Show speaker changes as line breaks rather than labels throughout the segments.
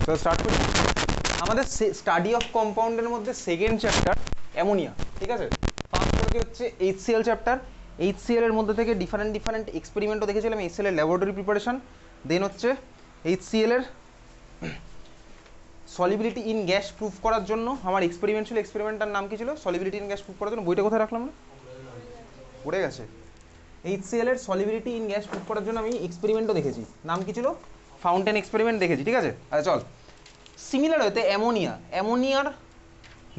তো স্টার্ট করি। আমাদের স্টাডি অফ কম্পাউন্ডের মধ্যে সেকেন্ড চ্যাপ্টার অ্যামোনিয়া, ঠিক আছে। ফার্স্ট করতে হচ্ছে HCl চ্যাপ্টার। HCl এর মধ্যে থেকে ডিফারেন্ট এক্সপেরিমেন্টও দেখেছিলাম, HCl এর ল্যাবরেটরি প্রিপারেশন। দেন হচ্ছে HCl এর সলিবিলিটি ইন গ্যাস প্রুফ করার জন্য আমার এক্সপেরিমেন্ট ছিল। এক্সপেরিমেন্টটার নাম কি ছিল? সলিবিলিটি ইন গ্যাস প্রুফ করার জন্য। বইটা কোথায় রাখলাম না? পড়ে গেছে। HCl এর সলিবিলিটি ইন গ্যাস প্রুফ করার জন্য আমি এক্সপেরিমেন্টও দেখেছি। নাম কি ছিল? ফাউন্টেন এক্সপেরিমেন্ট দেখেছি, ঠিক আছে। আচ্ছা চল, সিমিলার হতে অ্যামোনিয়ার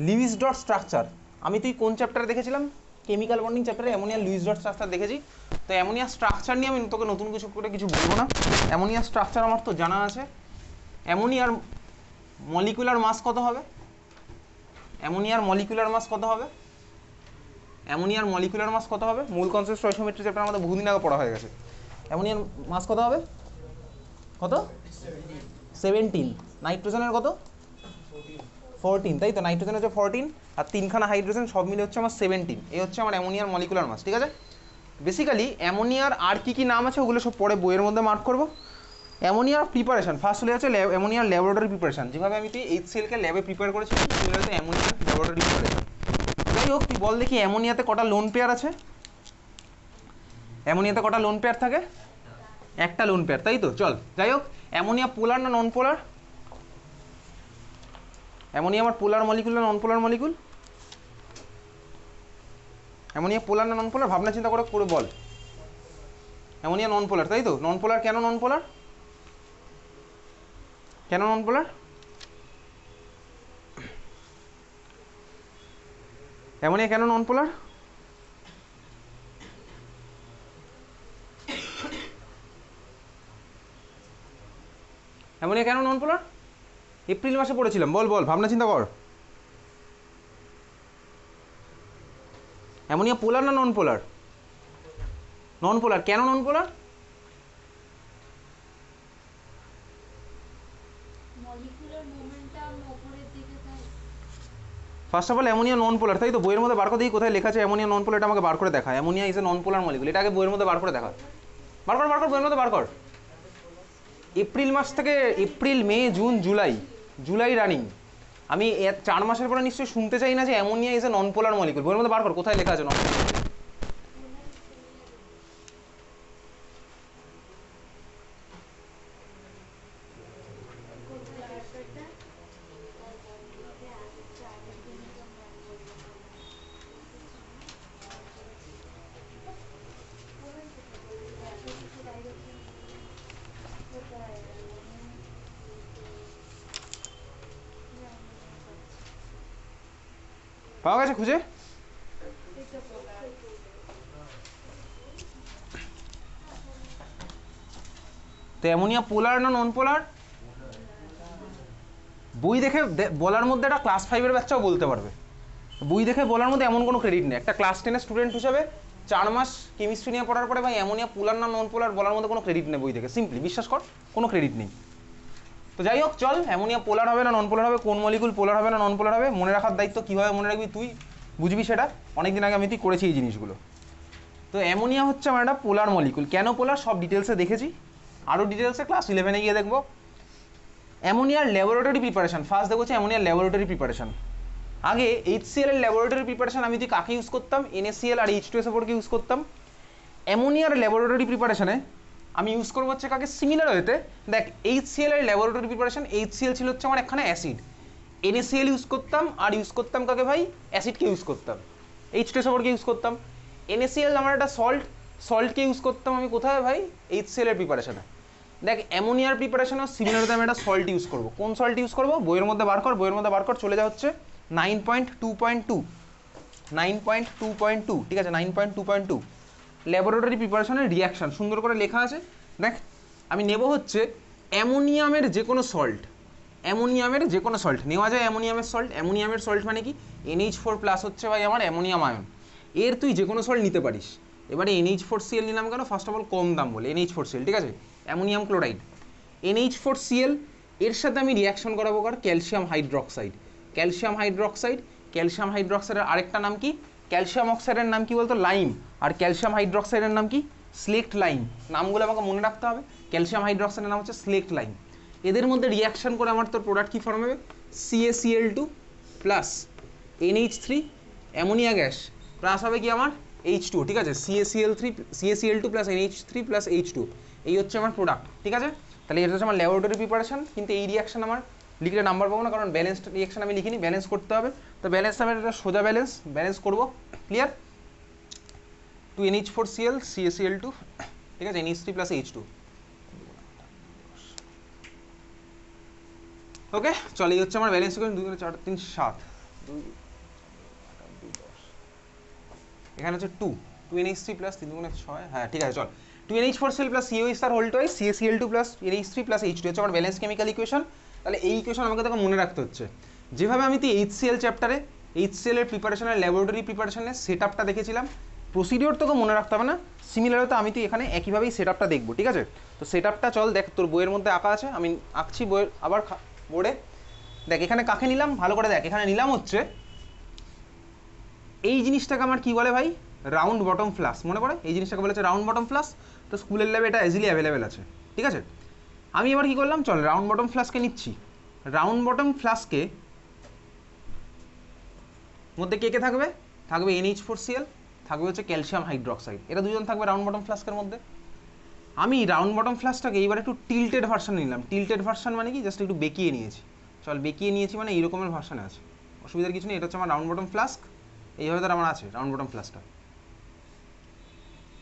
লুইস ডট স্ট্রাকচার। আমি তুই কোন চ্যাপ্টারে দেখেছিলাম? কেমিক্যাল বন্ডিং চ্যাপ্টারে অ্যামোনিয়ার লুইস ডট স্ট্রাকচার দেখেছি। তো অ্যামোনিয়ার স্ট্রাকচার নিয়ে আমি তোকে নতুন কিছু করে কিছু বলবো না। অ্যামোনিয়ার স্ট্রাকচার আমার তো জানা আছে। অ্যামোনিয়ার মলিকুলার মাস কত হবে? অ্যামোনিয়ার মলিকুলার মাস কত হবে? অ্যামোনিয়ার মলিকুলার মাস কত হবে? মূল কনসেপ্ট স্টয়কিওমেট্রি চ্যাপ্টার আমাদের বহুদিন আগে পড়া হয়ে গেছে। অ্যামোনিয়ার মাস কত হবে? কত? 17। নাইট্রোজেনের কত? 14, তাই তো। নাইট্রোজেন হচ্ছে 14 আর 3খানা হাইড্রোজেন, সব মিলে হচ্ছে আমার 17। এই হচ্ছে আমার অ্যামোনিয়ার মলিকুলার মাস, ঠিক আছে। বেসিক্যালি অ্যামোনিয়ার আর কি কি নাম আছে ওগুলো সব পরে বইয়ের মধ্যে মার্ক করবো। অ্যামোনিয়ার প্রিপারেশন ফার্স্ট হলে আছে অ্যামোনিয়ার ল্যাবরেটরি প্রিপারেশন। যেভাবে আমি তুই HCl কে ল্যাবে প্রিপেয়ার করেছি, সেগুলো হচ্ছে অ্যামোনিয়ার ল্যাবরেটরি প্রিপারেশন। যাই হোক, তুই বল দেখি অ্যামোনিয়াতে কটা লোন পেয়ার আছে? অ্যামোনিয়াতে কটা লোন পেয়ার থাকে? একটা লোন পেয়ার, তাই তো। চল, যাই হোক, অ্যামোনিয়া পোলার না নন পোলার? অ্যামোনিয়া আমার পোলার মলিকুল না নন পোলার মলিকুল? অ্যামোনিয়া পোলার না নন পোলার? ভাবনা চিন্তা করে করে বল। অ্যামোনিয়া নন পোলার, তাই তো। নন পোলার কেন? নন পোলার কেন? নন পোলার অ্যামোনিয়া কেন নন পোলার? অ্যামোনিয়া কেন নন পোলার? এপ্রিল মাসে পড়েছিলাম, বল বল, ভাবনা চিন্তা কর। অ্যামোনিয়া পোলার না নন পোলার? নন পোলার। কেন নন পোলার? ফার্স্ট অফ অল অ্যামোনিয়া নন পোলার, তাই তো। বইয়ের মধ্যে বার করে দেখি কোথায় লেখা আছে অ্যামোনিয়া নন পোলার। এটা আমাকে বার করে দেখা। Ammonia is a non polar molecule, এটা আগে বইয়ের মধ্যে বার করে দেখা। বার কর বইয়ের মধ্যে বার কর। এপ্রিল মাস থেকে এপ্রিল, মে, জুন, জুলাই রানিং। আমি 4 মাসের পরে নিশ্চয়ই শুনতে চাই না যে ammonia is a non polar molecule. বইয়ের মধ্যে বার কর কোথায় লেখা আছে নন পোলার। পাওয়া গেছে খুঁজে? তো অ্যামোনিয়া পোলার না নন পোলার? বই দেখে বলার মধ্যে একটা ক্লাস 5-এর বাচ্চাও বলতে পারবে। বই দেখে বলার মধ্যে এমন কোনো ক্রেডিট নেই। একটা ক্লাস 10-এর স্টুডেন্ট হিসেবে 4 মাস কেমিস্ট্রি নিয়ে পড়ার পরে ভাই অ্যামোনিয়া পোলার না নন পোলার বলার মধ্যে কোনো ক্রেডিট নেই বই দেখে। সিম্পলি বিশ্বাস কর, কোনো ক্রেডিট নেই। তো যাই হোক, চল, অ্যামোনিয়া পোলার হবে না নন পোলার হবে, কোন মলিকুল পোলার হবে না নন পোলার হবে, মনে রাখার দায়িত্ব কীভাবে মনে রাখবি তুই বুঝবি সেটা। অনেকদিন আগে আমি তুই করেছি এই জিনিসগুলো। তো অ্যামোনিয়া হচ্ছে আমার একটা পোলার মলিকুল। কেন পোলার সব ডিটেলসে দেখেছি, আরও ডিটেলসে ক্লাস 11-এ গিয়ে দেখবো। অ্যামোনিয়ার ল্যাবরেটরি প্রিপারেশন ফার্স্ট দেখো হচ্ছে অ্যামোনিয়ার ল্যাবরেটরি প্রিপারেশন। আগে HCl এর ল্যাবরেটরি প্রিপারেশন আমি তুই কাকে ইউজ করতাম? NaCl আর H2SO4 কে ইউজ করতাম। অ্যামোনিয়ার ল্যাবরেটরি প্রিপারেশনে আমি ইউজ করবো হচ্ছে কাকে? সিমিলার হতে দেখ, HCl এর ল্যাবরেটরি প্রিপারেশন, HCl ছিল হচ্ছে আমার একখানা অ্যাসিড। NaCl ইউজ করতাম আর ইউজ করতাম কাকে ভাই? অ্যাসিডকে ইউজ করতাম। H2SO4 কে ইউজ করতাম। NaCl আমার একটা সল্টকে ইউজ করতাম আমি কোথায় ভাই? HCl এর প্রিপারেশনে। দেখ, অ্যামোনিয়ার প্রিপারেশনও সিমিলার হতে আমি একটা সল্ট ইউজ করবো। কোন সল্ট ইউজ করবো? বইয়ের মধ্যে বার কর, চলে যা হচ্ছে 9.2.2, 9.2.2, ঠিক আছে, 9.2.2। ল্যাবরেটরি প্রিপারেশনের রিয়াকশান সুন্দর করে লেখা আছে। দেখ, আমি নেব হচ্ছে অ্যামোনিয়ামের যে কোনো সল্ট। নেওয়া যায় অ্যামোনিয়ামের সল্ট মানে কি? NH4+ হচ্ছে ভাই আমার অ্যামোনিয়াম আয়ন। এর তুই যে কোনো সল্ট নিতে পারিস। এবারে NH4Cl নিলাম কেন? ফার্স্ট অফ অল কম দাম বলে NH4Cl, ঠিক আছে। অ্যামোনিয়াম ক্লোরাইড NH4Cl, এর সাথে আমি রিয়াকশন করাবো কার? ক্যালসিয়াম হাইড্রক্সাইডের আরেকটা নাম কি? ক্যালসিয়াম অক্সাইডের নাম কি বলতো? লাইম। আর ক্যালসিয়াম হাইড্রক্সাইডের নাম কি? স্লেক্ট লাইম। নামগুলো আমাকে মনে রাখতে হবে। ক্যালসিয়াম হাইড্রক্সাইডের নাম হচ্ছে স্লেক্ট লাইম। এদের মধ্যে রিয়াকশন করে আমার তোর প্রোডাক্ট কি ফর্ম হবে, CaCl2 plus NH3 ammonia gas plus হবে কি আমার H2, ঠিক আছে, CaCl2 plus NH3 plus H2, এই হচ্ছে আমার প্রোডাক্ট, ঠিক আছে। তাহলে এটা হচ্ছে আমার ল্যাবরেটরি প্রিপারেশন, কিন্তু এই রিয়াকশন আমার লিখলে নাম্বার পাবো না, কারণ ব্যালেন্সড রিয়াকশন আমি লিখিনি, ব্যালেন্স করতে হবে। তো ব্যালেন্স আমি এটা সোজা ব্যালেন্স করবো, ক্লিয়ার। 2NH4Cl CaCl2, ঠিক আছে, NH3 প্লাস H2, ওকে। চল এই হচ্ছে আমার ব্যালেন্স ইকুয়েশন, 2 4 3 7, এখানে হচ্ছে 2NH3 প্লাস 3 গুণে 6, হ্যাঁ ঠিক আছে। চল 2NH4Cl প্লাস CaOH হোল টু CaCl2 plus NH3 plus H2 হচ্ছে আমার ব্যালেন্স কেমিক্যাল ইকুয়েশন। তাহলে এই ইকুয়েশন আমাকে তোকে মনে রাখতে হচ্ছে, যেভাবে আমি তুই HCl চ্যাপ্টারে HCl এর প্রিপারেশনের ল্যাবরেটরি প্রিপারেশনের সেট আপটা দেখেছিলাম, প্রসিডিওর তোকে মনে রাখতে হবে না, সিমিলার তো আমি তুই এখানে একইভাবেই সেট আপটা দেখবো, ঠিক আছে। তো সেট আপটা চল দেখ, তোর বইয়ের মধ্যে আঁকা আছে, আমি আঁকছি বইয়ের আবার বোর্ডে। দেখ এখানে কাকে নিলাম ভালো করে দেখ, এখানে নিলাম হচ্ছে এই জিনিসটাকে আমার কি বলে ভাই, রাউন্ড বটম ফ্লাস্ক, মনে পড়ে এই জিনিসটাকে বলেছে রাউন্ড বটম ফ্লাস্ক। তো স্কুলের ল্যাবে এটা ইজিলি অ্যাভেলেবেল আছে, ঠিক আছে। আমি এবার কি করলাম, চল রাউন্ড বটম ফ্লাস্কে নিচ্ছি। রাউন্ড বটম ফ্লাস্কে মধ্যে কে কে থাকবে, থাকবে NH4Cl, থাকবে হচ্ছে ক্যালসিয়াম হাইড্রোক্সাইড, এরা দুজন থাকবে রাউন্ড বটম ফ্লাস্কের মধ্যে। আমি রাউন্ড বটম ফ্লাস্কটাকে এইবার একটু টিল্টেড ভার্সন নিলাম। টিল্টেড ভার্সন মানে কি, জাস্ট একটু বেঁকিয়ে নিয়েছি, চল বেঁকিয়ে নিয়েছি মানে এইরকমের ভার্সনে আছে, অসুবিধার কিছু নেই। এটা হচ্ছে আমার রাউন্ড বটম ফ্লাস্ক, এইভাবে তার আমার আছে রাউন্ড বটম ফ্লাস্কটা,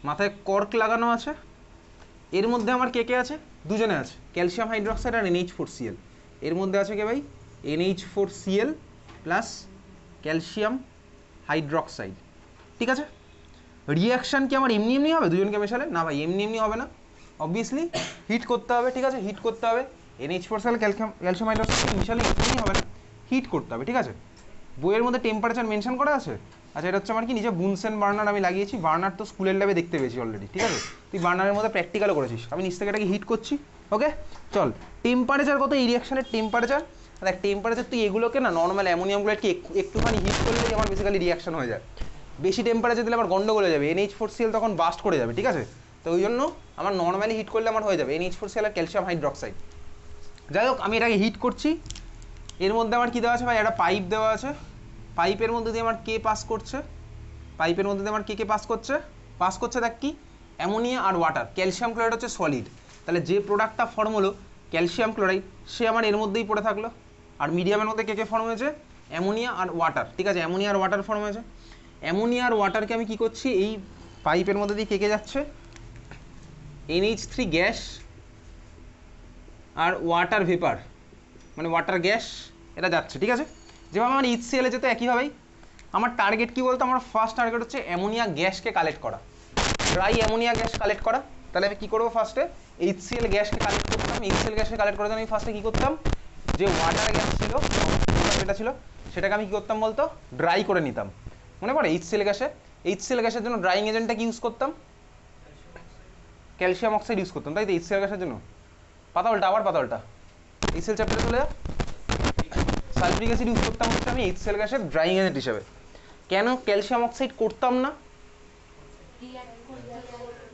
মাথায় কর্ক লাগানো আছে। এর মধ্যে আমার কে কে আছে, দুজনে আছে, ক্যালসিয়াম হাইড্রোক্সাইড আর NH4Cl। এর মধ্যে আছে কে ভাই, NH4Cl প্লাস ক্যালসিয়াম হাইড্রোক্সাইড, ঠিক আছে। রিয়াকশান কি আমার এমনি এমনি হবে দুজনকে মেশালে, না ভাই এমনি এমনি হবে না, অবভিয়াসলি হিট করতে হবে, ঠিক আছে, হিট করতে হবে। NH4Cl ক্যালসিয়াম হাইড্রোক্সাইড মিশালে এমনি হবে না, হিট করতে হবে, ঠিক আছে। বইয়ের মধ্যে টেম্পারেচার মেনশন করা আছে। আচ্ছা এটা হচ্ছে আমার কি নিজে বুনসেন বার্নার আমি লাগিয়েছি, বার্নার তো স্কুলের ল্যাবে দেখতে পেয়েছি অলরেডি, ঠিক আছে, তুই বার্নারের মধ্যে প্র্যাকটিক্যালও করেছিস। আমি নিচ থেকে এটাকে হিট করছি, ওকে। চল টেম্পারেচার কত এই রিয়াকশনের টেম্পারেচার, দেখ টেম্পারেচার তুই এগুলোকে না নর্মাল অ্যামোনিয়ামগুলোকে একটুখানি হিট করলে আমার বেসিক্যালি রিয়াকশন হয়ে যায়, বেশি টেম্পারেচার দিলে আমার গন্ডগোল হয়ে যাবে, NH4Cl তখন বাস্ট করে যাবে, ঠিক আছে। তো ওই জন্য আমার নর্মালি হিট করলে আমার হয়ে যাবে NH4Cl আর ক্যালসিয়াম হাইড্রোক্সাইড। যাই হোক আমি এটাকে হিট করছি। এর মধ্যে আমার কী দেওয়া আছে ভাই, একটা পাইপ দেওয়া আছে, পাইপের মধ্যে দিয়ে আমার কে পাস করছে, পাইপের মধ্যে দিয়ে আমার কে পাস করছে দেখ কি, অ্যামোনিয়া আর ওয়াটার। ক্যালসিয়াম ক্লোরাইড হচ্ছে সলিড, তাহলে যে প্রোডাক্টটা ফর্ম হলো ক্যালসিয়াম ক্লোরাইড, সে আমার এর মধ্যেই পড়ে থাকলো। আর মিডিয়ামের মধ্যে কে ফর্ম হয়েছে, অ্যামোনিয়া আর ওয়াটার, ঠিক আছে, অ্যামোনিয়া আর ওয়াটার ফর্ম হয়েছে। অ্যামোনিয়া আর ওয়াটারকে আমি কি করছি, এই পাইপের মধ্যে দিয়ে কে যাচ্ছে, NH3 গ্যাস আর ওয়াটার ভেপার, মানে ওয়াটার গ্যাস, এটা যাচ্ছে, ঠিক আছে। যেভাবে আমার HCl যেতে একইভাবেই আমার টার্গেট কি বলতো, আমার ফার্স্ট টার্গেট হচ্ছে অ্যামোনিয়া গ্যাসকে কালেক্ট করা, ড্রাই অ্যামোনিয়া গ্যাস কালেক্ট করা। তাহলে আমি কী করবো, ফার্স্টে HCl গ্যাসকে কালেক্ট করতাম। HCl গ্যাসকে কালেক্ট করার জন্য আমি ফার্স্টে কী করতাম, যে ওয়াটার গ্যাস ছিল যেটা ছিল সেটাকে আমি কী করতাম বলতো, ড্রাই করে নিতাম। মনে পড়ে HCl গ্যাসের জন্য ড্রাইং এজেন্টটা কি ইউজ করতাম, ক্যালসিয়াম অক্সাইড ইউজ করতাম, তাই তো HCl গ্যাসের জন্য। পাতালটা HCl চ্যাপ্টারে চলে যা, সালফিউরিক অ্যাসিড ইউজ করতাম হচ্ছে আমি HCl গ্যাসের ড্রাইং এজেন্ট হিসেবে। কেন ক্যালসিয়াম অক্সাইড করতাম না,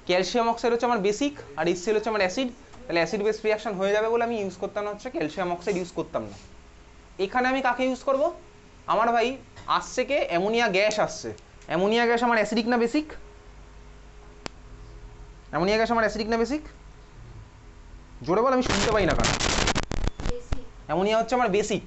ক্যালসিয়াম অক্সাইড হচ্ছে আমার বেসিক আর HCl হচ্ছে আমার অ্যাসিড, তাহলে অ্যাসিড বেস রিয়াকশন হয়ে যাবে বলে আমি ইউজ করতাম না হচ্ছে ক্যালসিয়াম অক্সাইড ইউজ করতাম না। এখানে আমি কাকে ইউজ করব, আমার ভাই আসছে কে, অ্যামোনিয়া গ্যাস আসছে। অ্যামোনিয়া গ্যাস আমার অ্যাসিডিক না বেসিক, অ্যামোনিয়া গ্যাস আমার অ্যাসিডিক না বেসিক, জোরে বল আমি শুনতে পাই না কারণ। অ্যামোনিয়া হচ্ছে আমার বেসিক,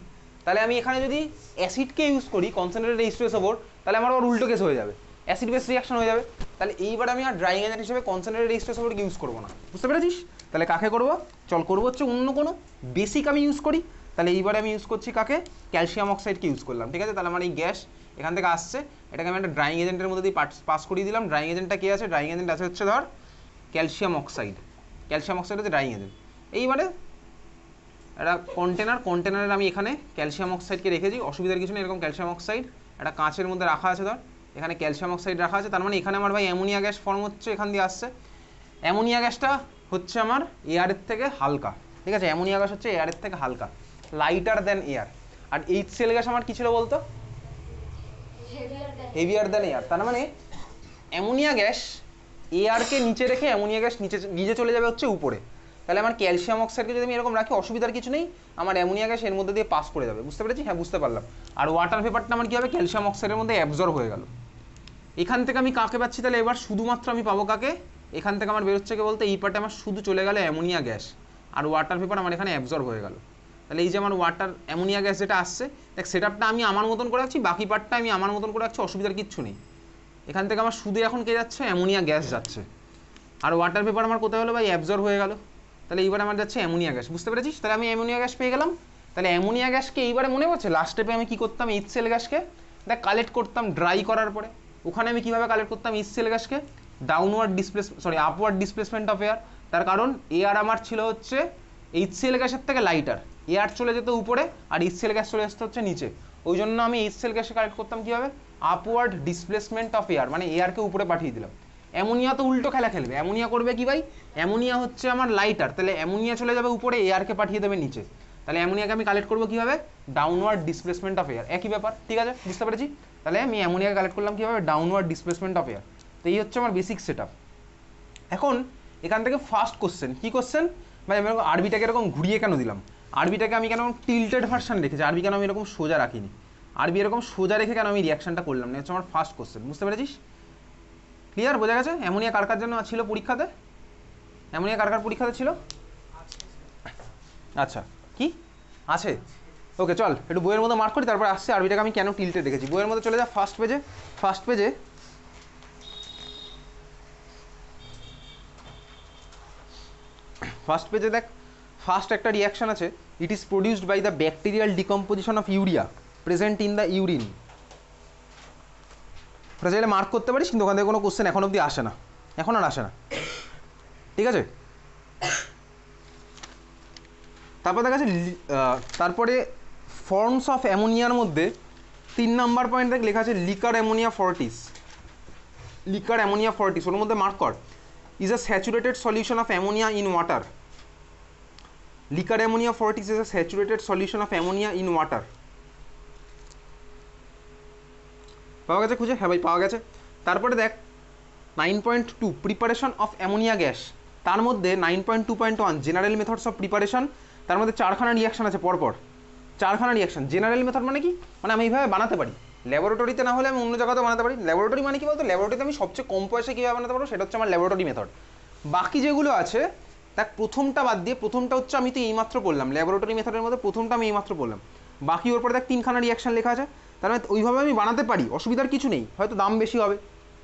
তাহলে আমি এখানে যদি অ্যাসিডকে ইউজ করি কনসেন্ট্রেটেড H2SO4, তাহলে আমার আবার উল্টো কেস হয়ে যাবে, অ্যাসিড বেস রিয়াকশন হয়ে যাবে। তাহলে এইবার আমি আর ড্রাইং এজেন্ট হিসেবে কনসেন্ট্রেটেড H2SO4 ইউজ করবো না, বুঝতে পেরেছিস। তাহলে কাকে করবো, চল করবো হচ্ছে অন্য কোনো বেসিক আমি ইউজ করি। তাহলে এইবারে আমি ইউজ করছি কাকে, ক্যালসিয়াম অক্সাইডকে ইউজ করলাম, ঠিক আছে। তাহলে আমার এই গ্যাস এখান থেকে আসছে, এটাকে আমি একটা ড্রাইং এজেন্টের মধ্যে দিয়ে পাস করিয়ে দিলাম। ড্রাইং এজেন্টটা কে আছে, ড্রাইং এজেন্ট আছে হচ্ছে ধর ক্যালসিয়াম অক্সাইড হচ্ছে ড্রাইং এজেন্ট। এইবারে একটা কন্টেনারের আমি এখানে ক্যালসিয়াম অক্সাইডকে রেখেছি, অসুবিধার কিছু নেই। এরকম ক্যালসিয়াম অক্সাইড একটা কাঁচের মধ্যে রাখা আছে, ধর এখানে ক্যালসিয়াম অক্সাইড রাখা আছে, তার মানে এখানে আমার ভাই অ্যামোনিয়া গ্যাস ফর্ম হচ্ছে, এখান দিয়ে আসছে। অ্যামোনিয়া গ্যাসটা হচ্ছে আমার এয়ারের থেকে হালকা, ঠিক আছে, অ্যামোনিয়া গ্যাস হচ্ছে এয়ারের থেকে হালকা, লাইটার দেন এয়ার। আর HCl গ্যাস আমার কি ছিল বলতো, হেভিয়ার দেন এয়ার। তার মানে অ্যামোনিয়া গ্যাস এয়ারকে নিচে রেখে অ্যামোনিয়া গ্যাস নিজে চলে যাবে হচ্ছে উপরে। তাহলে আমার ক্যালসিয়াম অক্সাইডকে যদি আমি এরকম রাখি অসুবিধার কিছু নেই, আমার অ্যামোনিয়া গ্যাস এর মধ্যে দিয়ে পাস করে যাবে। বুঝতে পেরেছি? হ্যাঁ বুঝতে পারলাম। আর ওয়াটার ভেপারটা আমার কী হবে, ক্যালসিয়াম অক্সাইডের মধ্যে অ্যাবজর্ব হয়ে গেল। এখান থেকে আমি কাকে পাচ্ছি তাহলে এবার শুধুমাত্র আমি পাবো কাকে, এখান থেকে আমার বেরোচ্ছে কে বলতে এই পার্টে আমার শুধু চলে গেল অ্যামোনিয়া গ্যাস, আর ওয়াটার ভেপার আমার এখানে অ্যাবজর্ব হয়ে গেল। তাহলে এই যে আমার ওয়াটার অ্যামোনিয়া গ্যাস যেটা আসছে, দেখ সেটআপটা আমি আমার মতন করে রাখছি, বাকি পার্টটা আমি আমার মতন করে রাখছি, অসুবিধার কিচ্ছু নেই। এখান থেকে আমার শুধু এখন কে যাচ্ছে, অ্যামোনিয়া গ্যাস যাচ্ছে, আর ওয়াটার ভেপার আমার কোথায় হলো ভাই, অ্যাবজর্ব হয়ে গেল। তাহলে এইবার আমার যাচ্ছে অ্যামোনিয়া গ্যাস। বুঝতে পেরেছিস? তাহলে আমি অ্যামোনিয়া গ্যাস পেয়ে গেলাম। তাহলে অ্যামোনিয়া গ্যাসকে এইবারে মনে পড়ছে লাস্ট স্টেপে আমি কী করতাম, HCl গ্যাসকে দেখ কালেক্ট করতাম ড্রাই করার পরে। ওখানে আমি কীভাবে কালেক্ট করতাম HCl গ্যাসকে, আপওয়ার্ড ডিসপ্লেসমেন্ট অফ এয়ার। তার কারণ এয়ার আমার ছিল হচ্ছে HCl গ্যাসের থেকে লাইটার, এয়ার চলে যেত উপরে আর HCl গ্যাস চলে আসতে হচ্ছে নিচে। ওই জন্য আমি HCl গ্যাসে কালেক্ট করতাম কীভাবে, আপওয়ার্ড ডিসপ্লেসমেন্ট অফ এয়ার, মানে এয়ারকে উপরে পাঠিয়ে দিলাম। অ্যামোনিয়া তো উল্টো খেলা খেলবে, অ্যামোনিয়া করবে কি ভাই, অ্যামোনিয়া হচ্ছে আমার লাইটার, তাহলে অ্যামোনিয়া চলে যাবে উপরে, এয়ারকে পাঠিয়ে দেবে নিচে। তাহলে অ্যামোনিয়াকে আমি কালেক্ট করবো কীভাবে, ডাউনওয়ার্ড ডিসপ্লেসমেন্ট অফ এয়ার, একই ব্যাপার। ঠিক আছে, বুঝতে পেরেছি? তাহলে আমি অ্যামোনিয়াকে কালেক্ট করলাম কীভাবে, ডাউনওয়ার্ড ডিসপ্লেসমেন্ট অফ এয়ার। তো এই হচ্ছে আমার বেসিক সেট আপ। এখন এখান থেকে ফার্স্ট কোশ্চেন, কী কোশ্চেন ভাই, আমি এরকম আরবিটাকে এরকম ঘুরিয়ে কেন দিলাম, আরবিটাকে আমি কেন টিল্টেড ভার্সান রেখেছি, আরবি কেন আমি এরকম সোজা রাখিনি, আরবি এরকম সোজা রেখে কেন আমি রিয়াকশনটা করলাম না, হচ্ছে আমার ফার্স্ট কোশ্চেন। বুঝতে পেরেছিস? ক্লিয়ার, বোঝা গেছে? অ্যামোনিয়া কার কার জন্য ছিল পরীক্ষাতে, অ্যামোনিয়া কার কার পরীক্ষাতে ছিল? আচ্ছা, কি আছে? ওকে চল একটু বইয়ের মধ্যে মার্ক করি, তারপর আসছে আরবিটাকে আমি কেন টিল্টেড রেখেছি। বইয়ের মধ্যে চলে যা ফার্স্ট পেজে, ফার্স্ট পেজে ফার্স্ট পেজে দেখ, ফার্স্ট একটা রিয়াকশন আছে, it is produced by the bacterial decomposition of urea present in the urine. ওটা চাইলে মার্ক করতে পারিস, কিন্তু ওখান থেকে কোনো কোশ্চেন এখন অবধি আসে না, এখন আর আসে না। ঠিক আছে, তারপর দেখা যাচ্ছে তারপরে ফর্মস অফ অ্যামোনিয়ার মধ্যে 3 নাম্বার পয়েন্ট দেখ লেখা আছে liquor ammonia fortis, liquor ammonia fortis, ওর মধ্যে মার্ক কর, is a saturated solution of ammonia in water. Liquor ammonia fortis is a saturated solution of ammonia in water. পাওয়া গেছে খুঁজে? হ্যাঁ ভাই পাওয়া গেছে। তারপরে দেখ 9.2 প্রিপারেশন অফ অ্যামোনিয়া গ্যাস, তার মধ্যে 9.2.1 জেনারেল মেথডস অফ প্রিপারেশন, তার মধ্যে 4খানা রিয়াকশন আছে পরপর, 4খানা রিয়াকশন। জেনারেল মেথড মানে কি, মানে আমি এইভাবে বানাতে পারি, ল্যাবরেটরিতে না হলে আমি অন্য জায়গাতেও বানাতে পারি। ল্যাবরেটরি মানে কি বলতো, ল্যাবরেটরিতে আমি সবচেয়ে কম পয়সা কীভাবে বানাতে পারবো, সেটা হচ্ছে আমার ল্যাবরেটরি মেথড। বাকি যেগুলো আছে দেখ প্রথমটা বাদ দিয়ে, প্রথমটা হচ্ছে আমি তো এইমাত্র পড়লাম, ল্যাবরেটরি মেথডের মধ্যে প্রথমটা আমি এইমাত্র পড়লাম, বাকি ওর পরে দেখ 3খানা রিয়াকশন লেখা আছে। তার মানে ওইভাবে আমি বানাতে পারি, অসুবিধার কিছু নেই। হয়তো দাম বেশি হবে,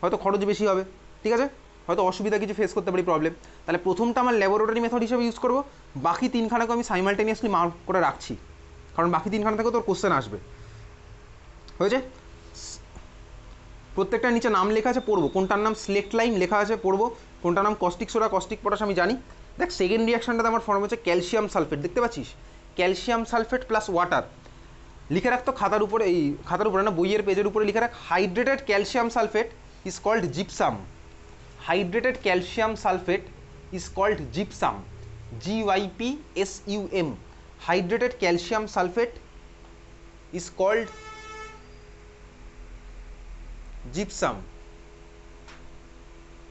হয়তো খরচ বেশি হবে, ঠিক আছে, হয়তো অসুবিধা কিছু ফেস করতে পারি, প্রবলেম। তাহলে প্রথমটা আমার ল্যাবরেটরি মেথড হিসেবে ইউজ করবো, বাকি 3খানাকে আমি সাইমালটেনিয়াসলি মার্ক করে রাখছি, কারণ বাকি 3খানা থেকে তোর কোশ্চেন আসবে। হয়েছে? প্রত্যেকটা নিচে নাম লেখা আছে, পড়বো। কোনটার নাম স্লেক্ট লাইম লেখা আছে, পড়বো। কোনটার নাম কস্টিক সোডা, কস্টিক পটাশ আমি জানি। দেখ সেকেন্ড রিয়াকশনটাতে আমার ফর্ম হচ্ছে ক্যালসিয়াম সালফেট, দেখতে পাচ্ছিস, ক্যালসিয়াম সালফেট প্লাস ওয়াটার। লিখে রাখতো খাতার উপরে, এই খাতার উপরে না, বইয়ের পেজের উপরে লিখে রাখ, hydrated calcium sulphate is called gypsum. Hydrated calcium sulphate is called gypsum, GYPSUM। Hydrated calcium sulphate is called gypsum.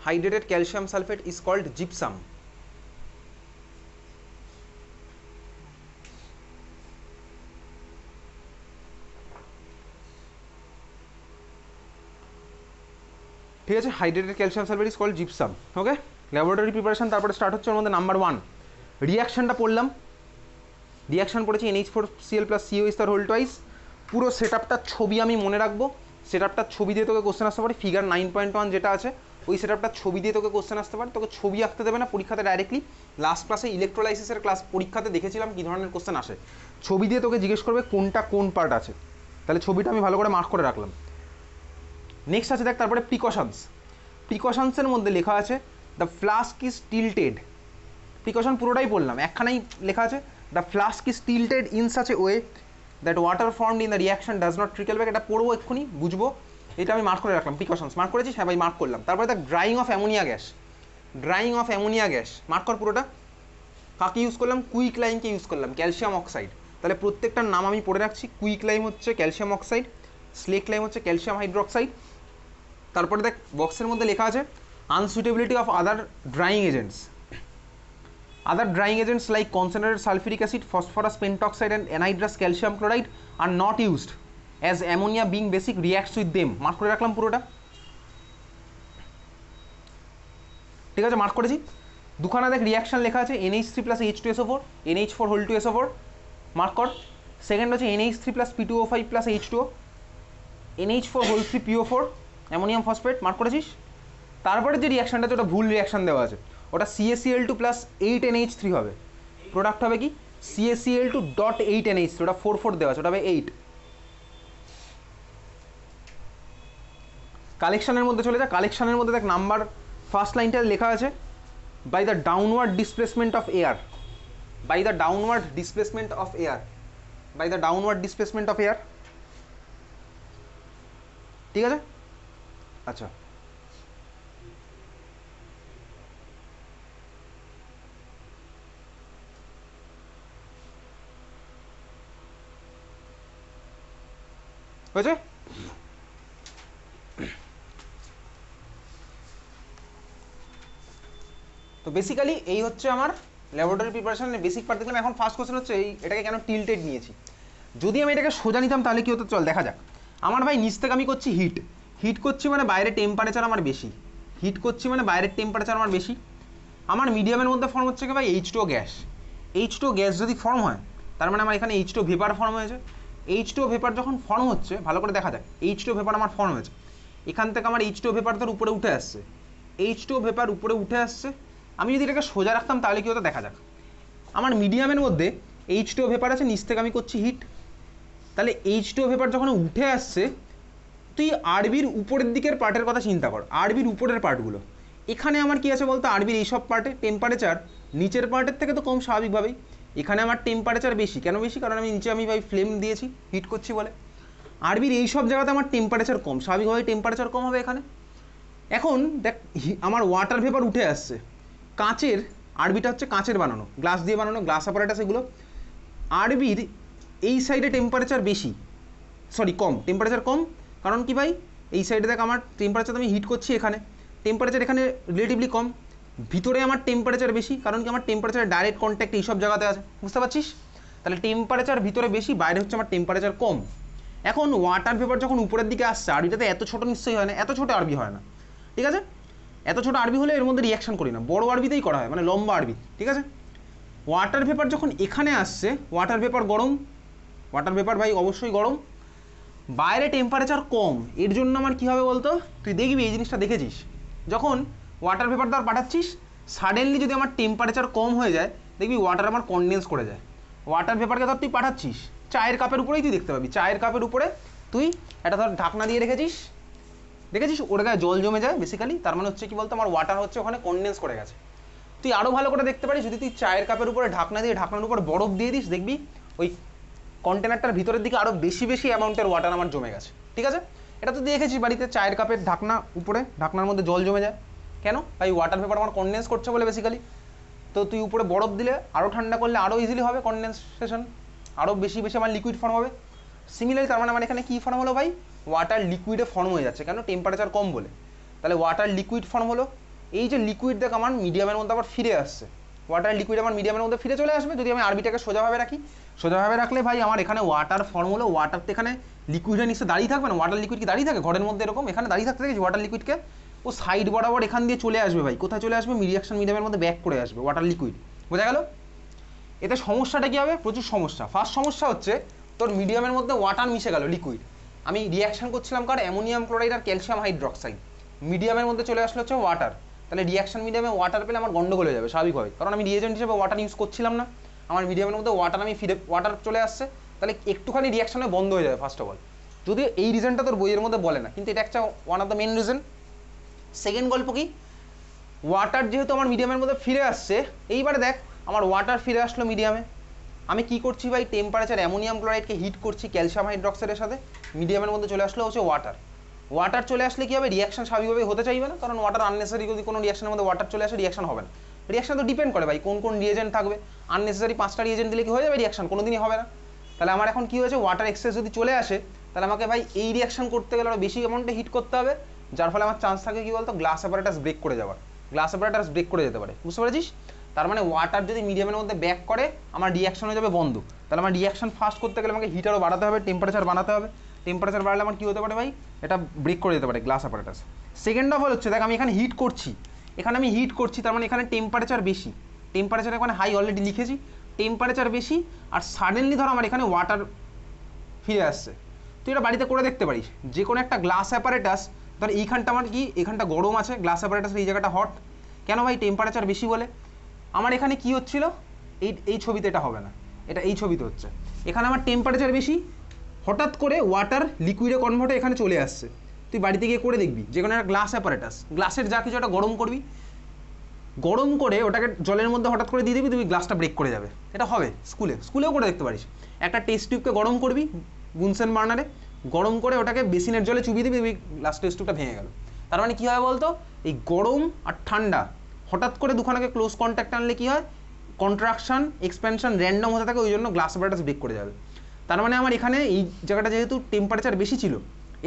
Hydrated calcium sulfate is called gypsum. ঠিক আছে, hydrated calcium sulphate is called gypsum. Okay, laboratory preparation তারপরে start হচ্ছে। ওর মধ্যে number 1 রিয়াকশনটা পড়লাম, reaction পড়েছি NH4Cl + CO Easter whole twice. পুরো সেটআপটার ছবি আমি মনে রাখবো, সেটআপটার ছবি দিয়ে তোকে কোশ্চেন আসতে পারে। ফিগার 9.1 যেটা আছে ওই সেটআপটার ছবি দিয়ে তোকে কোশ্চেন আসতে পারে। তোকে ছবি আঁকতে দেবে না পরীক্ষাতে ডাইরেক্টলি। লাস্ট ক্লাসে ইলেকট্রোলাইসিসের ক্লাস পরীক্ষাতে দেখেছিলাম কী ধরনের কোশ্চেন আসে, ছবি দিয়ে তোকে জিজ্ঞেস করবে কোনটা কোন পার্ট আছে, তাহলে ছবিটা আমি ভালো করে মার্ক করে রাখলাম। নেক্সট আছে দেখ তারপরে প্রিকশনস। প্রিকশনসের মধ্যে লেখা আছে the flask is tilted. Precaution পুরোটাই বললাম, একখানাই লেখা আছে the flask is tilted in such a way that water formed in the reaction does not trickle back. এটা পড়বো এক্ষুনি, বুঝবো, এটা আমি মার্ক করে রাখলাম। প্রিকশনস মার্ক করেছিস? হ্যাঁ ভাই মার্ক করলাম। তারপরে দেখ drying of ammonia gas, drying of ammonia gas mark কর পুরোটা। কাকে ইউজ করলাম? কুইক লাইমকে ইউজ করলাম, ক্যালসিয়াম অক্সাইড। তাহলে প্রত্যেকটার নাম আমি পড়ে রাখছি। কুইক লাইম হচ্ছে ক্যালসিয়াম অক্সাইড, স্লেক লাইম হচ্ছে ক্যালসিয়াম হাইড্রোক্সাইড। তারপরে দেখ বক্সের মধ্যে লেখা আছে unsuitability of other drying agents. Other drying agents like concentrated sulfuric acid, phosphorus pentoxide and anhydrous calcium chloride are not used as ammonia being basic reacts with them. Mark করে রাখলাম পুরোটা, ঠিক আছে, মার্ক করেছি। দুখানা দেখ রিয়াকশন লেখা আছে NH3 plus H2SO4, NH4 whole 2 SO4, mark কর। সেকেন্ড হচ্ছে NH3 plus P2O5 plus H2O, NH4 whole 3 PO4 ammonium phosphate, mark করেছিস। তারপরে যে রিয়াকশনটা আছে ওটা ভুল রিয়াকশন দেওয়া আছে, ওটা CaCl2 plus 8NH3 হবে, প্রোডাক্ট হবে কি CaCl2 dot 8NH3, ওটা 4 দেওয়া আছে, ওটা হবে 8। কালেকশনের মধ্যে চলে যা, কালেকশনের মধ্যে দেখ নাম্বার ফার্স্ট লাইনটা লেখা আছে by the downward displacement of air, by the downward displacement of air, by the downward displacement of air, ঠিক আছে। আচ্ছা হয়েছে। তো বেসিক্যালি এই হচ্ছে আমার ল্যাবরেটরি প্রিপারেশনের বেসিক পার্ট দেখলাম। এখন ফার্স্ট কোশ্চেন হচ্ছে এটাকে কেন টিল্টেড নিয়েছি। যদি আমি এটাকে সোজা নিতাম তাহলে কি হতো, চল দেখা যাক। আমার ভাই নিচ থেকে আমি করছি হিট, হিট করছি মানে বাইরে টেম্পারেচার আমার বেশি, হিট করছি মানে বাইরের টেম্পারেচার আমার বেশি। আমার মিডিয়ামের মধ্যে ফর্ম হচ্ছে কি ভাই H2O গ্যাস, H2O গ্যাস যদি ফর্ম হয় তার মানে আমার এখানে H2O ভেপার ফর্ম হয়েছে। H2O ভেপার যখন ফর্ম হচ্ছে ভালো করে দেখা যাক, H2O ভেপার আমার ফর্ম হয়েছে, এখান থেকে আমার H2O ভেপার তার উপরে উঠে আসছে, H2O ভেপার উপরে উঠে আসছে। আমি যদি এটাকে সোজা রাখতাম তাহলে কি হতো দেখা যাক। আমার মিডিয়ামের মধ্যে H2O ভেপার আছে, নিচ থেকে আমি করছি হিট, তাহলে H2O ভেপার যখন উঠে আসছে তুই আরবির উপরের দিকের পার্টের কথা চিন্তা কর, আরবির উপরের পার্টগুলো। এখানে আমার কি আছে বলতো, আরবির এইসব পার্টে টেম্পারেচার নিচের পার্টের থেকে তো কম স্বাভাবিকভাবেই, এখানে আমার টেম্পারেচার বেশি। কেন বেশি, কারণ আমি নিচে আমি ভাই ফ্লেম দিয়েছি হিট করছি বলে। আরবির এইসব জায়গাতে আমার টেম্পারেচার কম, স্বাভাবিকভাবেই টেম্পারেচার কম হবে এখানে। এখন দেখ আমার ওয়াটার ভেপার উঠে আসছে, কাঁচের, আরবিটা হচ্ছে কাঁচের বানানো, গ্লাস দিয়ে বানানো, গ্লাস অ্যাপারেটাস এগুলো। আরবির এই সাইডে টেম্পারেচার বেশি, সরি কম, টেম্পারেচার কম। কারণ কি ভাই এই সাইডে দেখ আমার টেম্পারেচার আমি হিট করছি, এখানে টেম্পারেচার এখানে রিলেটিভলি কম, ভিতরে আমার টেম্পারেচার বেশি, কারণ কি আমার টেম্পারেচার ডাইরেক্ট কন্ট্যাক্ট এইসব জায়গাতে আছে, বুঝতে পারছিস। তাহলে টেম্পারেচার ভিতরে বেশি, বাইরে হচ্ছে আমার টেম্পারেচার কম। এখন ওয়াটার ভেপার যখন উপরের দিকে আসছে, আরবিটাতে এত ছোটো নিশ্চয়ই হয় না, এত ছোটো আরবি হয় না, ঠিক আছে। এত ছোটো আরবি হলে এর মধ্যে রিয়াকশন করি না, বড় আরবিতেই করা হয়, মানে লম্বা আরবি, ঠিক আছে। ওয়াটার ভেপার যখন এখানে আসছে, ওয়াটার ভেপার গরম, ওয়াটার ভেপার ভাই অবশ্যই গরম, বাইরে টেম্পারেচার কম, এর জন্য আমার কী হবে বলতো, তুই দেখবি এই জিনিসটা দেখেছিস, যখন ওয়াটার ভেপার দ্বার পাঠাচ্ছিস সাডেনলি যদি আমার টেম্পারেচার কম হয়ে যায় দেখবি ওয়াটার আমার কনডেন্স করে যায়। ওয়াটার ভেপারকে ধর তুই পাঠাচ্ছিস চায়ের কাপের উপরেই, তুই দেখতে পাবি চায়ের কাপের উপরে তুই একটা ধর ঢাকনা দিয়ে রেখেছিস, দেখেছিস ওর গায়ে জল জমে যায় বেসিক্যালি, তার মানে হচ্ছে কি বলতো আমার ওয়াটার হচ্ছে ওখানে কনডেন্স করে গেছে। তুই আরও ভালো করে দেখতে পারিস যদি তুই চায়ের কাপের উপরে ঢাকনা দিয়ে ঢাকনার উপর বরফ দিয়ে দিস, দেখবি ওই কন্টেনারটার ভিতরের দিকে আরও বেশি বেশি অ্যামাউন্টের ওয়াটার আমার জমে গেছে, ঠিক আছে। এটা তো দেখেছিস বাড়িতে চায়ের কাপের ঢাকনা উপরে, ঢাকনার মধ্যে জল জমে যায় কেন, ভাই ওয়াটার ভেপার আমার কনডেন্স করছে বলে বেসিক্যালি। তো তুই উপরে বরফ দিলে আরও ঠান্ডা করলে আরও ইজিলি হবে কনডেন্সেশন, আরও বেশি বেশি আমার লিকুইড ফর্ম হবে। সিমিলারলি তার মানে আমার এখানে কী ফর্ম হলো ভাই, ওয়াটার লিকুইডে ফর্ম হয়ে যাচ্ছে, কেন টেম্পারেচার কম বলে। তাহলে ওয়াটার লিকুইড ফর্ম হলো, এই যে লিকুইড দেখ আমার মিডিয়ামের মধ্যে আবার ফিরে আসছে, ওয়াটার লিকুইড আমার মিডিয়ামের মধ্যে ফিরে চলে আসবে যদি আমি আরবিটাকে সোজাভাবে রাখি। সোজাভাবে রাখলে ভাই আমার এখানে ওয়াটার ফর্ম হলো, ওয়াটার তো এখানে লিকুইডের নিচে দাঁড়িয়ে থাকবে না, ওয়াটার লিকুইড কি দাঁড়িয়ে থাকে ঘরের মধ্যে এরকম, এখানে দাঁড়িয়ে থাকতে দেখেছি ওয়াটার লিকুইডকে, ও সাইড বরাবর এখান দিয়ে চলে আসবে ভাই, কোথায় চলে আসবে, রিয়াকশন মিডিয়ামের মধ্যে ব্যাক করে আসবে ওয়াটার লিকুইড, বোঝা গেল। এতে সমস্যাটা কী হবে, প্রচুর সমস্যা। ফার্স্ট সমস্যা হচ্ছে তোর মিডিয়ামের মধ্যে ওয়াটার মিশে গেল লিকুইড, আমি রিয়াকশন করছিলাম কার অ্যামোনিয়াম ক্লোরাইড আর ক্যালসিয়াম হাইড্রক্সাইড, মিডিয়ামের মধ্যে চলে আসলো হচ্ছে ওয়াটার, তাহলে রিয়াকশন মিডিয়ামে ওয়াটার পেলে আমার গন্ডগোল হয়ে যাবে স্বাভাবিকভাবে, কারণ আমি রিয়েজেন্ট হিসেবে ওয়াটার ইউজ করছিলাম না, আমার মিডিয়ামের মধ্যে ওয়াটার আমি ফিরে ওয়াটার চলে আসছে, তাহলে একটুখানি রিয়াকশনে বন্ধ হয়ে যাবে ফার্স্ট অফ অল। যদিও এই রিজনটা তোর বইয়ের মধ্যে বলে না, কিন্তু এটা একটা one of the main reason. Second গল্প কি, ওয়াটার যেহেতু আমার মিডিয়ামের মধ্যে ফিরে আসছে, এইবারে দেখ আমার ওয়াটার ফিরে আসলো মিডিয়ামে, আমি কি করছি ভাই টেম্পারেচার অ্যামোনিয়াম ক্লোরাইডকে হিট করছি ক্যালসিয়াম হাইড্রক্সাইডের সাথে, মিডিয়ামের মধ্যে চলে আসলো হচ্ছে ওয়াটার। ওয়াটার চলে আসলে কি হবে, রিয়াকশন স্বাভাবিকভাবে হতে চাইবে না, কারণ ওয়াটার আননেসারি যদি কোনো রিয়াকশনের মধ্যে ওয়াটার চলে আসে রিয়াকশন হবে না। রিয়াকশন তো ডিপেন্ড করে ভাই কোন কোন রিয়েজেন্ট থাকবে, আননেসারি 5টা রিয়েজেন্ট দিলে কি হয়ে যাবে রিয়াকশন, কোনোদিনই হবে না। তাহলে আমার এখন কি হয়েছে, ওয়াটার এক্সেস যদি চলে আসে তাহলে আমাকে ভাই এই রিয়াকশন করতে গেলে আরও বেশি অ্যামাউন্টে হিট করতে হবে, যার ফলে আমার চান্স থাকে কি বলতো গ্লাস অ্যাপারেটাস ব্রেক করে যাওয়ার, গ্লাস অ্যাপারেটাস ব্রেক করে যেতে পারে, বুঝতে পেরেছিস। তার মানে ওয়াটার যদি মিডিয়ামের মধ্যে ব্যাক করে আমার রিয়াকশন হয়ে যাবে বন্ধ। তাহলে আমার রিয়াকশন ফাস্ট করতে গেলে আমাকে হিটারও বাড়াতে হবে, টেম্পারেচার বাড়াতে হবে। টেম্পারেচার বাড়লে আমার কী হতে পারে ভাই, এটা ব্রেক করে যেতে পারে glass apparatus. Second of all হচ্ছে দেখ আমি এখানে হিট করছি, এখানে আমি হিট করছি, তার মানে এখানে টেম্পারেচার বেশি, টেম্পারেচার এখানে হাই অলরেডি লিখেছি, টেম্পারেচার বেশি, আর সাডেনলি ধরো আমার এখানে ওয়াটার ফিরে আসছে। তুই এটা বাড়িতে করে দেখতে পারিস, যে কোনো একটা গ্লাস অ্যাপারেটাস ধর এইখানটা আমার কি এখানটা গরম আছে, গ্লাস অ্যাপারেটাসের এই জায়গাটা হট, কেন ভাই টেম্পারেচার বেশি বলে। আমার এখানে কি হচ্ছিল, এই ছবিতে এটা হবে না, এটা এই ছবিতে হচ্ছে, এখানে আমার টেম্পারেচার বেশি, হঠাৎ করে ওয়াটার লিকুইডে কনভার্ট হয়ে এখানে চলে আসছে। তুই বাড়িতে গিয়ে করে দেখবি, যে কোনো একটা গ্লাস অ্যাপারেটাস, গ্লাসের যা কিছু একটা গরম করবি, গরম করে ওটাকে জলের মধ্যে হঠাৎ করে দিয়ে দিবি, তুমি গ্লাসটা ব্রেক করে যাবে, এটা হবে। স্কুলেও করে দেখতে পারিস, একটা টেস্ট টিউবকে গরম করবি বুনসেন বার্নারে, গরম করে ওটাকে বেসিনের জলে চুবিয়ে দিবি, তুমি গ্লাস টেস্ট টিউবটা ভেঙে গেল। তার মানে কী হয় বলতো, এই গরম আর ঠান্ডা হঠাৎ করে দুখানাকে ক্লোজ কন্ট্যাক্ট আনলে কী হয়, কন্ট্রাকশন এক্সপেনশন র্যান্ডম হতে থাকে, ওই জন্য গ্লাস অ্যাপারেটাস ব্রেক করে যাবে। তার মানে আমার এখানে এই জায়গাটা যেহেতু টেম্পারেচার বেশি ছিল,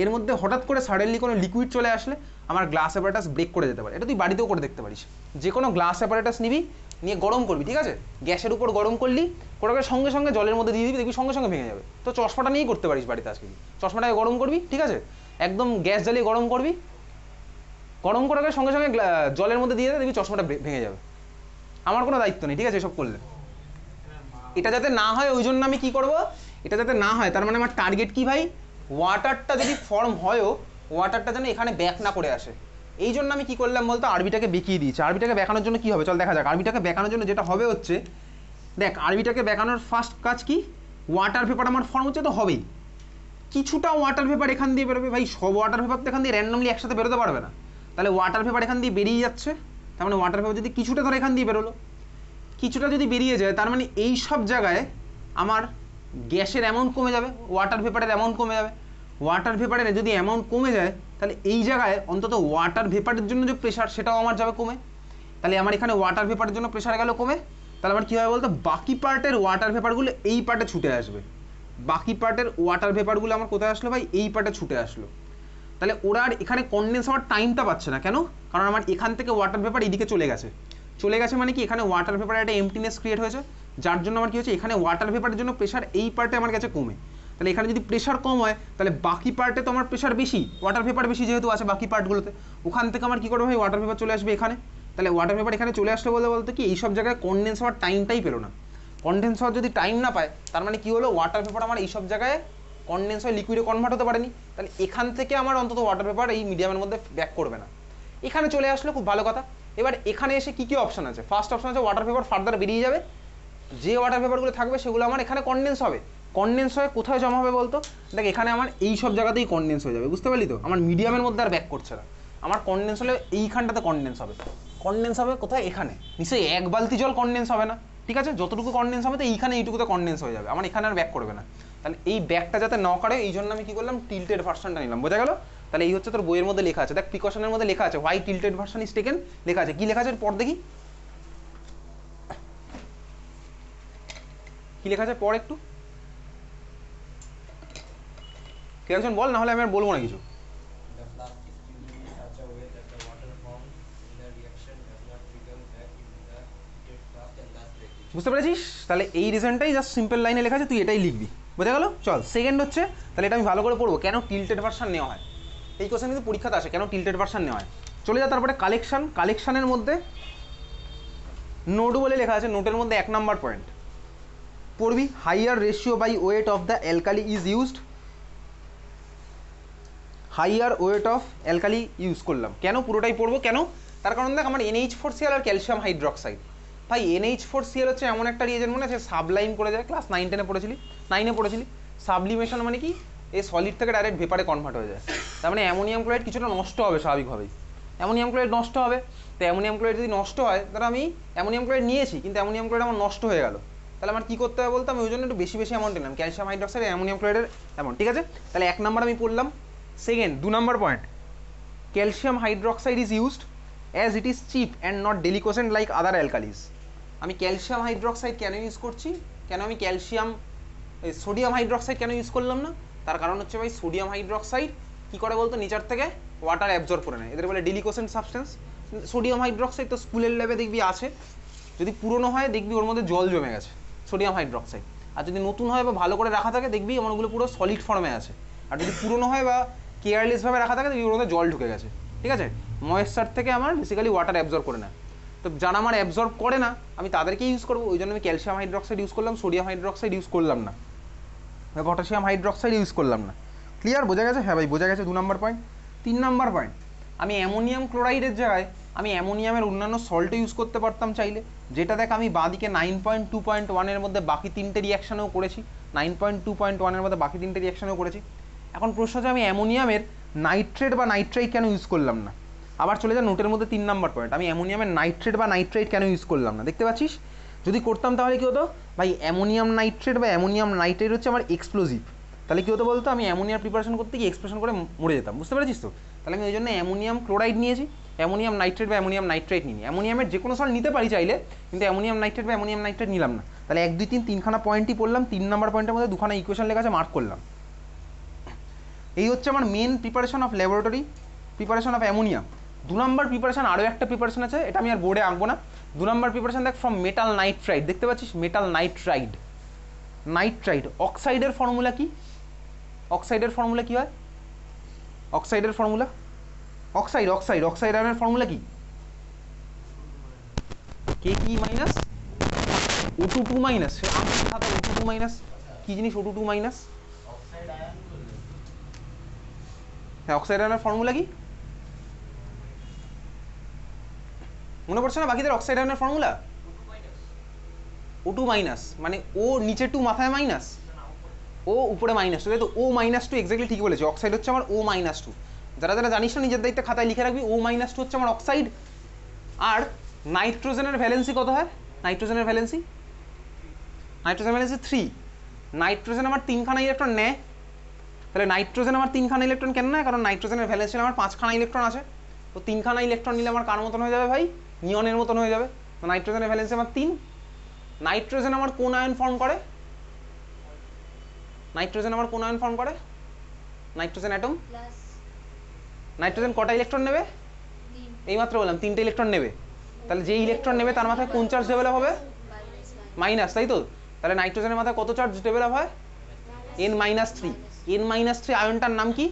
এর মধ্যে হঠাৎ করে সাডেনলি কোনো লিকুইড চলে আসলে আমার গ্লাস অ্যাপারেটাস ব্রেক করে যেতে পারে। এটা তুই বাড়িতেও করে দেখতে পারিস, যে কোনো গ্লাস অ্যাপারেটাস নিবি, নিয়ে গরম করবি, ঠিক আছে, গ্যাসের উপর গরম করলি, ওটাকে সঙ্গে সঙ্গে জলের মধ্যে দিয়ে দিবি, দেখবি সঙ্গে সঙ্গে ভেঙে যাবে। তো চশমাটা নিয়েই করতে পারিস বাড়িতে আজকে, চশমাটাকে গরম করবি, ঠিক আছে, একদম গ্যাস জ্বালিয়ে গরম করবি, গরম করে সঙ্গে সঙ্গে জলের মধ্যে দিয়ে দেখবি চশমাটা ভেঙে যাবে। আমার কোনো দায়িত্ব নেই, ঠিক আছে, এসব করলে। এটা যাতে না হয় ওই জন্য আমি কি করব, এটা যাতে না হয় তার মানে আমার টার্গেট কি ভাই, ওয়াটারটা যদি ফর্ম হয়ও, ওয়াটারটা যেন এখানে ব্যাক না করে আসে। এই জন্য আমি কি করলাম বলতো, আরবিটাকে বেঁকিয়ে দিয়েছি। আরবিটাকে বেঁকানোর জন্য কি হবে চল দেখা যাক। আরবিটাকে বেঁকানোর জন্য যেটা হবে হচ্ছে, দেখ আরবিটাকে বেঁকানোর ফার্স্ট কাজ কি, ওয়াটার ভেপার আমার ফর্ম হচ্ছে তো হবেই, কিছুটা ওয়াটার ভেপার এখান দিয়ে বেরোবে। ভাই সব ওয়াটার ভেপার তো এখান দিয়ে র্যান্ডমলি একসাথে বেরোতে পারবে না, তাহলে ওয়াটার ভেপার এখান দিয়ে বেরিয়ে যাচ্ছে, তার মানে ওয়াটার ভেপার যদি কিছুটা ধরে এখান দিয়ে বেরোলো, কিছুটা যদি বেরিয়ে যায়, তার মানে এই সব জায়গায় আমার গ্যাসের অ্যামাউন্ট কমে যাবে, ওয়াটার ভেপারের অ্যামাউন্ট কমে যাবে। ওয়াটার ভেপারের যদি অ্যামাউন্ট কমে যায়, তাহলে এই জায়গায় অন্তত ওয়াটার ভেপারের জন্য যে প্রেশার সেটাও আমার যাবে কমে। তাহলে আমার এখানে ওয়াটার ভেপারের জন্য প্রেশার গেল কমে, তাহলে আমার কী হবে বলতো, বাকি পার্টের ওয়াটার ভেপারগুলো এই পার্টে ছুটে আসবে। বাকি পার্টের ওয়াটার ভেপারগুলো আমার কোথায় আসলো ভাই, এই পার্টে ছুটে আসলো। তাহলে ওরা আর এখানে কনডেন্স হওয়ার টাইমটা পাচ্ছে না, কেন, কারণ আমার এখান থেকে ওয়াটার ভেপার এইদিকে চলে গেছে মানে কি, এখানে ওয়াটার ভেপারের একটা এমটিনেস ক্রিয়েট হয়েছে, যার জন্য আমার কি হচ্ছে, এখানে ওয়াটার ভেপারের জন্য প্রেশার এই পার্টে আমার কাছে কমে। তাহলে এখানে যদি প্রেশার কম হয়, তাহলে বাকি পার্টে তো আমার প্রেশার বেশি, ওয়াটার ভেপার বেশি যেহেতু আছে বাকি পার্টগুলোতে, ওখান থেকে আমার কী করবে ভাই, ওয়াটার ভেপার চলে আসবে এখানে। তাহলে ওয়াটার ভেপার এখানে চলে আসলে বলতে কি, এইসব জায়গায় কনডেন্স হওয়ার টাইমটাই পেলো না। কনডেন্স হওয়ার যদি টাইম না পায়, তার মানে কি হলো, ওয়াটার ভেপার আমার এইসব জায়গায় কনডেন্স হয়ে লিকুইডে কনভার্ট হতে পারেনি, তাহলে এখান থেকে আমার অন্তত ওয়াটার ভেপার এই মিডিয়ামের মধ্যে ব্যাক করবে না। এখানে চলে আসলে খুব ভালো কথা। এবার এখানে এসে কী কী অপশন আছে, ফার্স্ট অপশন আছে ওয়াটার ভেপার ফার্দার বেরিয়ে যাবে, যে ওয়াটার ভেপারগুলো থাকবে সেগুলো আমার এখানে কনডেন্স হবে, কনডেন্স হয়ে কোথায় জমা হবে বলতো, দেখ এখানে আমার এই সব জায়গাতেই কনডেন্স হয়ে যাবে, বুঝতে পারলি তো, আমার মিডিয়ামের মধ্যে আর ব্যাক করছে না, আমার কনডেন্স হলে এইখানটাতে কনডেন্স হবে। কনডেন্স হবে কোথায়, এখানে, নিশ্চয়ই এক বালতি জল কনডেন্স হবে না, ঠিক আছে, যতটুকু কনডেন্স হবে তো এইখানে এইটুকুতে কনডেন্স হয়ে যাবে, আমার এখানে আর ব্যাক করবে না। তাহলে এই ব্যাকটা যাতে না করে এই জন্য আমি কী করলাম, টিল্টেড ভার্সনটা নিলাম, বোঝা গেল। তাহলে এই হচ্ছে তোর বইয়ের মধ্যে লেখা আছে, দেখ প্রিকশনের মধ্যে লেখা আছে why tilted version is taken, লেখা আছে, কি লেখা আছে পর দেখি, কি লেখা আছে পর একটু কে একজন বল, না হলে আমি আর বলবো না কিছু। বুঝতে পেরেছিস, তাহলে এই রিজনটাই জাস্ট সিম্পল লাইনে লেখা আছে, তুই এটাই লিখবি, বোঝা গেল। চল সেকেন্ড হচ্ছে, তাহলে এটা আমি ভালো করে পড়বো, কেন টিল্টেড ভার্সন নেওয়া হয়, এই কোশ্চেন কিন্তু পরীক্ষাতে আসে, কেন টিল্টেড ভার্সন নেওয়া হয়। চলে যা তারপরে কালেকশন, কালেকশনের মধ্যে নোট বলে লেখা আছে, নোটের মধ্যে 1 নম্বর পয়েন্ট পড়বি, higher ratio by weight of the alkali is used, higher weight of alkali use করলাম, কেন পুরোটাই পড়বো, কেন, তার কারণ দেখ আমার NH4Cl আর ক্যালসিয়াম হাইড্রক্সাইড, ভাই NH4Cl হচ্ছে এমন একটা রিয়েজেন্ট, মনে আছে সাবলাইম করে যায়, ক্লাস 9-10 পড়েছিলি, 9-এ পড়েছিলি, সাবলিমেশন মানে কি, এই সলিড থেকে ডাইরেক্ট ভেপারে কনভার্ট হয়ে যায়, তার মানে অ্যামোনিয়াম ক্লোরাইড কিছুটা নষ্ট হবে স্বাভাবিকভাবেই, অ্যামোনিয়াম ক্লোরাইড নষ্ট হবে, তো অ্যামোনিয়াম ক্লোরাইড যদি নষ্ট হয়, তাহলে আমি অ্যামোনিয়াম ক্লোরাইড নিয়েছি কিন্তু অ্যামোনিয়াম ক্লোরাইড আমার নষ্ট হয়ে গেল, তাহলে আমার কী করতে হবে বলতে, আমি ওই জন্য একটু বেশি অ্যামাউন্ট নিলাম, ক্যালসিয়াম হাইড্রক্সাইড অ্যামোনিয়াম ক্লোরাইডের অ্যামাউন্ট, ঠিক আছে। তাহলে 1 নম্বর আমি পড়লাম। Second 2 number point, calcium hydroxide is used as it is cheap and not deliquescent like other alkalis. আমি ক্যালসিয়াম হাইড্রক্সাইড কেন ইউজ করছি, কেন আমি সোডিয়াম হাইড্রক্সাইড কেন ইউজ করলাম না, তার কারণ হচ্ছে ভাই সোডিয়াম হাইড্রক্সাইড কী করে বলতো, নেচার থেকে ওয়াটার অ্যাবজর্ব করে নেয়, এদের বলে ডেলিকোসেন্ট সাবস্টেন্স। সোডিয়াম হাইড্রক্সাইড তো স্কুলের ল্যাবে দেখবি আছে, যদি পুরনো হয় দেখবি ওর মধ্যে জল জমে গেছে, সোডিয়াম হাইড্রক্সাইড। আর যদি নতুন হয় বা ভালো করে রাখা থাকে দেখবি আমার ওগুলো পুরো সলিড ফর্মে আছে। আর যদি পুরনো হয় বা কেয়ারলেসভাবে রাখা থাকে দেখবি ওর মধ্যে জল ঢুকে গেছে, ঠিক আছে। ময়েশ্চার থেকে আমার বেসিক্যালি ওয়াটার অ্যাবজর্ব করে না। তো যারা আমার অ্যাবজর্ব করে না আমি তাদেরকে ইউজ করবো, ওই জন্য আমি ক্যালসিয়াম হাইড্রক্সাইড ইউজ করলাম, সোডিয়াম হাইড্রক্সাইড ইউজ করলাম না, পটাশিয়াম হাইড্রক্সাইড ইউজ করলাম না। ক্লিয়ার? বোঝা গেছে? হ্যাঁ ভাই বোঝা গেছে। 2 নম্বর পয়েন্ট। 3 নম্বর পয়েন্ট, আমি অ্যামোনিয়াম ক্লোরাইডের জায়গায় আমি অ্যামোনিয়ামের অন্যান্য সল্টও ইউজ করতে পারতাম চাইলে, যেটা দেখ আমি বাঁদিকে 9.2.1 মধ্যে বাকি 3টে রিয়াকশানেও করেছি, 9.2.1 মধ্যে বাকি 3টে রিয়াকশানেও করেছি। এখন প্রশ্ন হচ্ছে আমি অ্যামোনিয়ামের নাইট্রেট বা নাইট্রাইট কেন ইউজ করলাম না? আবার চলে যা নোটের মধ্যে 3 নম্বর পয়েন্ট, আমি অ্যামোনিয়ামের নাইট্রেট বা নাইট্রাইট কেন ইউজ করলাম না? দেখতে পাচ্ছিস, যদি করতাম তাহলে কী হতো ভাই, অ্যামোনিয়াম নাইট্রেট বা অ্যামোনিয়াম নাইট্রেট হচ্ছে আমার এক্সপ্লোজিভ। তাহলে কী হতো বলতো, আমি অ্যামোনিয়ার প্রিপারেশন করতে গিয়ে এক্সপ্রেশন করে মরে যেতাম, বুঝতে পেরেছিস তো? তাহলে আমি ওই জন্য অ্যামোনিয়াম ক্লোরাইড নিয়েছি, অ্যামোনিয়াম নাইট্রেট বা অ্যামোনিয়াম নাইট্রেট নিই। অ্যামোনিয়ামের যে কোনো সল্ট নিতে পারি চাইলে, কিন্তু অ্যামোনিয়াম নাইট্রেট বা অ্যামোনিয়াম নাইট্রেট নিলাম না। তাহলে 1 2 3 তিনখানা পয়েন্টই পড়লাম, 3 নম্বর পয়েন্টের মধ্যে 2খানা ইকুয়েশন লেখা আছে, মার্ক করলাম। এই হচ্ছে আমার main preparation of laboratory preparation of ammonium. 2 নম্বর প্রিপারেশন আরও একটা প্রিপারেশন আছে, এটা আমি আর বোর্ডে আঁকবো না। 2 নম্বর প্রিপারেশন দেখ, ফ্রম মেটাল নাইট্রাইড, দেখতে পাচ্ছিস মেটাল নাইট্রাইড। নাইট্রাইড অক্সাইডের ফর্মুলা কি? অক্সাইডের ফর্মুলা কি হয়? অক্সাইডের ফর্মুলা অক্সাইড অক্সাইড অক্সাইড আয়নের ফর্মুলা কি? কে কি minus O2 2 minus, O2 2 minus কি জিনিস? O2 2 মাইনাস, হ্যাঁ অক্সাইড আয়নের ফর্মুলা কি মনে পড়ছে না বাকিদের? অক্সাইড আয়নের ফর্মুলা O2 মাইনাস, মানে ও নিচে 2 মাথায় মাইনাস, ও উপরে মাইনাস 2, তাই তো? O মাইনাস 2 এক্স্যাক্টলি ঠিক বলেছে, অক্সাইড হচ্ছে আমার O মাইনাস 2। যারা যারা জানিস না নিজের দায়িত্বে খাতায় লিখে রাখবি, O মাইনাস 2 হচ্ছে আমার অক্সাইড। আর নাইট্রোজেনের ভ্যালেন্সি কত হয়? নাইট্রোজেনের ভ্যালেন্সি 3। নাইট্রোজেন আমার 3খানা ইলেকট্রন নেয়, তাহলে নাইট্রোজেন আমার 3খানা ইলেকট্রন কেন নেয়? কারণ নাইট্রোজেনের ভ্যালেন্সি আমার 5খানা ইলেকট্রন আছে। তো 3খানা ইলেকট্রন নিলে আমার কার মতন হয়ে যাবে ভাই? নিয়নের মতন হয়ে যাবে। তো নাইট্রোজেনের ভ্যালেন্সি আমার 3। নাইট্রোজেন আমার কোন আয়ন ফর্ম করে? নাইট্রোজেন আমার কোন আয়ন ফর্ম করে? Nitrogen atom. নাইট্রোজেন কটা ইলেকট্রন নেবে? এইমাত্র বললাম 3টে ইলেকট্রন নেবে। তাহলে যে ইলেকট্রন নেবে তার মাথায় কোন চার্জ ডেভেলপ হবে? মাইনাস, তাই তো? তাহলে নাইট্রোজেনের মাথায় কত চার্জ ডেভেলপ হয়? N-3। N-3 আয়নটার নাম কি?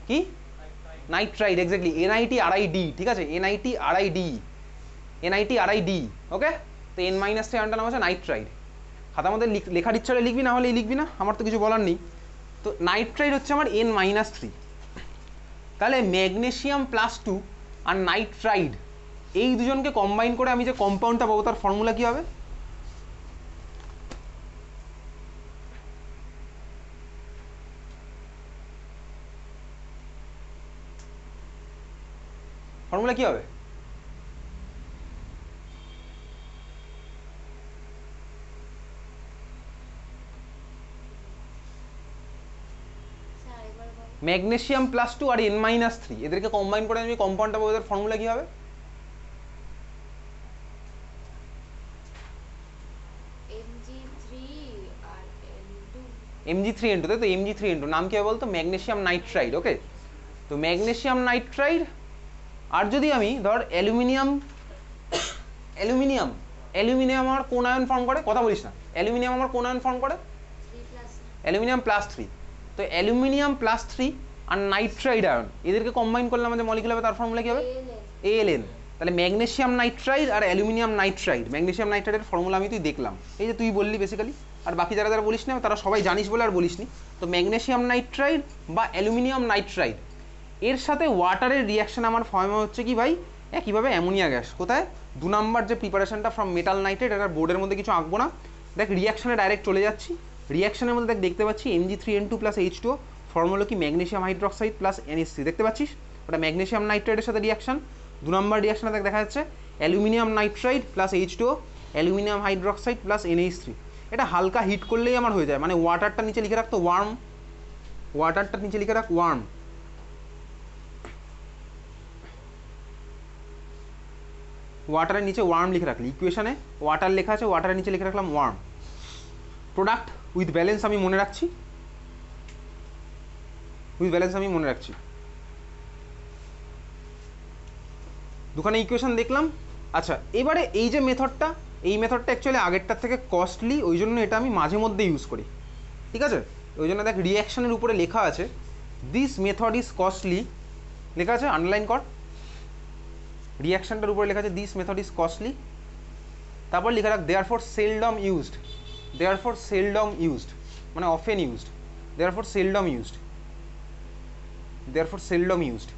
কি? নাইট্রাইড, এক্স্যাক্টলি NiTrID, ঠিক আছে? NiTrID, NiTrID, ওকে? তো N-3 আয়নটার নাম হচ্ছে নাইট্রাইড। খাতার মধ্যে লেখার ইচ্ছা হলে লিখবি, না হলে লিখবি না, আমার তো কিছু বলার নেই। তো নাইট্রাইড হচ্ছে আমার N-3। তাহলে ম্যাগনেসিয়াম +2 আর নাইট্রাইড এই দুজনকে কম্বাইন করে আমি যে কম্পাউন্ডটা পাবো তার ফর্মুলা কি হবে? ফর্মুলা কি হবে? ম্যাগনেসিয়াম +2 আর N-3 এদেরকে কম্বাইন করে আমি কম্পাউন্ডটা পাবো, তার ফর্মুলা কি হবে? Mg3N2, তাই তো? Mg3N2 নাম কি হবে বলতো? ম্যাগনেসিয়াম নাইট্রাইড, ওকে? তো ম্যাগনেসিয়াম নাইট্রাইড। আর যদি আমি ধর অ্যালুমিনিয়াম আমার কোন আয়ন ফর্ম করে? কথা বলিস না। অ্যালুমিনিয়াম আমার কোন আয়ন ফর্ম করে? অ্যালুমিনিয়াম +3। তো অ্যালুমিনিয়াম +3 আর নাইট্রাইড আয়ন এদেরকে কম্বাইন করলে আমাদের মলিকুল হবে, তার ফর্মুলা কি হবে? ALN। তাহলে ম্যাগনেসিয়াম নাইট্রাইড আর অ্যালুমিনিয়াম নাইট্রাইড, ম্যাগনেসিয়াম নাইট্রাইডের ফর্মুলা আমি তুই দেখলাম, এই যে তুই বললি বেসিক্যালি, আর বাকি যারা যারা বলিস না তারা সবাই জানিস বলে আর বলিসনি। তো ম্যাগনেসিয়াম নাইট্রাইড বা অ্যালুমিনিয়াম নাইট্রাইড এর সাথে ওয়াটারের রিয়াকশন আমার ফর্মে হচ্ছে কি ভাই? একইভাবে অ্যামোনিয়া গ্যাস। কোথায়? 2 নম্বর যে প্রিপারেশনটা ফ্রম মেটাল নাইট্রেট, এটা বোর্ডের মধ্যে কিছু আঁকবো না। দেখ রিয়াকশনে ডাইরেক্ট চলে যাচ্ছি। রিয়াকশনের মধ্যে দেখ দেখতে পাচ্ছি Mg3N2 + H2O, ফর্মুলা কি? ম্যাগনেসিয়াম হাইড্রক্সাইড প্লাস NH3, দেখতে পাচ্ছিস? ওটা ম্যাগনেসিয়াম নাইট্রাইডের সাথে রিয়াকশন। 2 নম্বর রিয়াকশনে দেখ দেখা যাচ্ছে aluminium nitride plus H2O, aluminium hydroxide plus NH3। এটা হালকা হিট করলেই আমার হয়ে যায়, মানে ওয়াটারটা নিচে লিখে রাখতো ওয়ার্ম, ওয়াটারটা নিচে লিখে রাখ ওয়ার্ম। ওয়াটারের নিচে ওয়ার্ম লিখে রাখলি, ইকুয়েশনে ওয়াটার লেখা আছে, ওয়াটারের নিচে লিখে রাখলাম ওয়ার্ম। প্রোডাক্ট উইথ ব্যালেন্স আমি মনে রাখছি, উইথ ব্যালেন্স আমি মনে রাখছি। দুখানে ইকুয়েশন দেখলাম, আচ্ছা, এবারে এই যে মেথডটা, এই মেথডটা অ্যাকচুয়ালি আগেরটার থেকে কস্টলি, ওই জন্য এটা আমি মাঝে মধ্যে ইউজ করি, ঠিক আছে? ওই জন্য দেখ রিয়াকশানের উপরে লেখা আছে দিস মেথড ইজ কস্টলি, লেখা আছে, আন্ডারলাইন কর, রিয়াকশানটার উপরে লেখা আছে দিস মেথড ইজ কস্টলি, তারপর লেখা রাখ therefore seldom used, therefore seldom used মানে often used, therefore seldom used, therefore seldom used.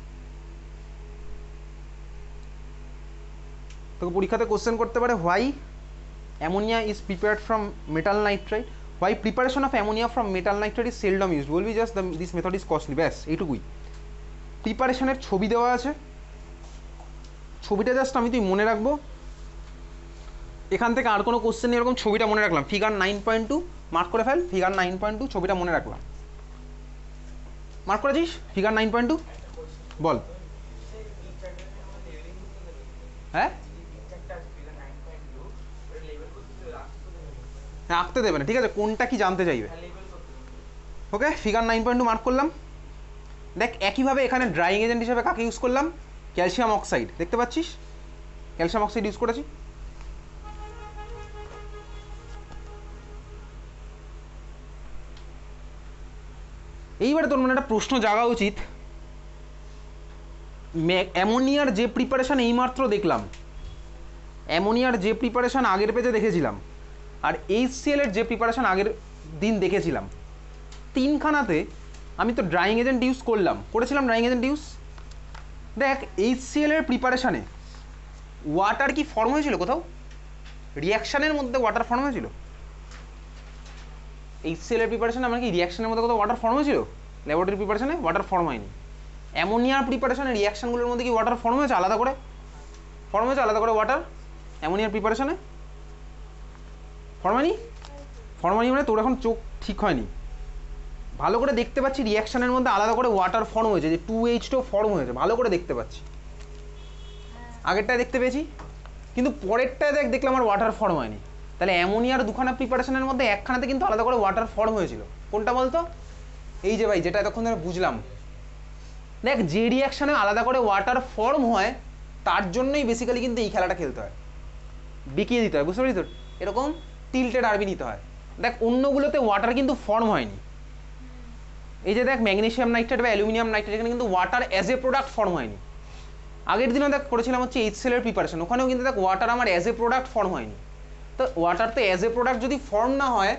তোকে পরীক্ষাতে কোশ্চেন করতে পারে why ammonia is prepared from metal nitrite, why preparation of ammonia from metal nitrite is seldom used, বলবি just this method is costly, ব্যাস এইটুকুই। প্রিপারেশনের ছবি দেওয়া আছে, ছবিটা জাস্ট আমি তুই মনে রাখবো, এখান থেকে আর কোনো কোশ্চেন এরকম ছবিটা মনে রাখলাম, ফিগার 9.2 মার্ক করে ফেল, ফিগার 9.2 ছবিটা মনে রাখলাম, মার্ক করেছিস ফিগার 9.2, বল। হ্যাঁ হ্যাঁ আঁকতে দেবে না, ঠিক আছে, কোনটা কি জানতে চাইবে। ওকে, ফিগার 9.2 মার্ক করলাম। দেখ একইভাবে এখানে ড্রাইং এজেন্ট হিসেবে কাকে ইউজ করলাম, ক্যালসিয়াম অক্সাইড, দেখতে পাচ্ছিস ক্যালসিয়াম অক্সাইড ইউজ করেছি। এইবারে তোর মনে একটা প্রশ্ন জাগা উচিত, অ্যামোনিয়ার যে প্রিপারেশন এইমাত্র দেখলাম, অ্যামোনিয়ার যে প্রিপারেশন আগের পেজে দেখেছিলাম, আর HCl এর যে প্রিপারেশন আগের দিন দেখেছিলাম, তিনখানাতে আমি তো ড্রাইং এজেন্ট ইউজ করেছিলাম ড্রাইং এজেন্ট ইউজ। দেখ HCl এর প্রিপারেশানে ওয়াটার কি ফর্ম হয়েছিল কোথাও, রিয়াকশানের মধ্যে ওয়াটার ফর্ম হয়েছিল? HCl এর প্রিপারেশানে আমার কি রিয়াকশানের মধ্যে কোথাও ওয়াটার ফর্ম হয়েছিল? ল্যাবরেটরি প্রিপারেশানে ওয়াটার ফর্ম হয়নি। অ্যামোনিয়ার প্রিপারেশানে রিয়াকশানগুলোর মধ্যে কি ওয়াটার ফর্ম হয়েছে আলাদা করে? ফর্ম হয়েছে আলাদা করে ওয়াটার অ্যামোনিয়ার প্রিপারেশানে? ফর্ম হয়নি? ফর্ম হয়নি মানে তোর এখন চোখ ঠিক হয়নি, ভালো করে দেখতে পাচ্ছি রিয়াকশানের মধ্যে আলাদা করে ওয়াটার ফর্ম হয়েছে, যে 2H2 ফর্ম হয়েছে, ভালো করে দেখতে পাচ্ছি। আগেরটায় দেখতে পেয়েছি, কিন্তু পরেরটায় দেখলাম আমার ওয়াটার ফর্ম হয়নি। তাহলে অ্যামোনিয়ার দুখানা প্রিপারেশনের মধ্যে একখানাতে কিন্তু আলাদা করে ওয়াটার ফর্ম হয়েছিল, কোনটা বলতো? এই যে ভাই, যেটা এতক্ষণ ধরে বুঝলাম। দেখ যে রিয়াকশানে আলাদা করে ওয়াটার ফর্ম হয় তার জন্যই বেসিক্যালি কিন্তু এই খেলাটা খেলতে হয়, বিকিয়ে দিতে হয়, বুঝতে পারলি? তো এরকম টিল্টেড আরবি নিতে হয়। দেখ অন্যগুলোতে ওয়াটার কিন্তু ফর্ম হয়নি, এই যে দেখ ম্যাগনেসিয়াম নাইট্রেট বা অ্যালুমিনিয়াম নাইট্রেট, এখানে কিন্তু water as a product form হয়নি। আগের দিনও দেখ করেছিলাম হচ্ছে HCl এর প্রিপারেশন, ওখানেও কিন্তু দেখ ওয়াটার আমার অ্যাজ এ প্রোডাক্ট ফর্ম হয়নি। তো ওয়াটার তো অ্যাজ এ প্রোডাক্ট যদি ফর্ম না হয়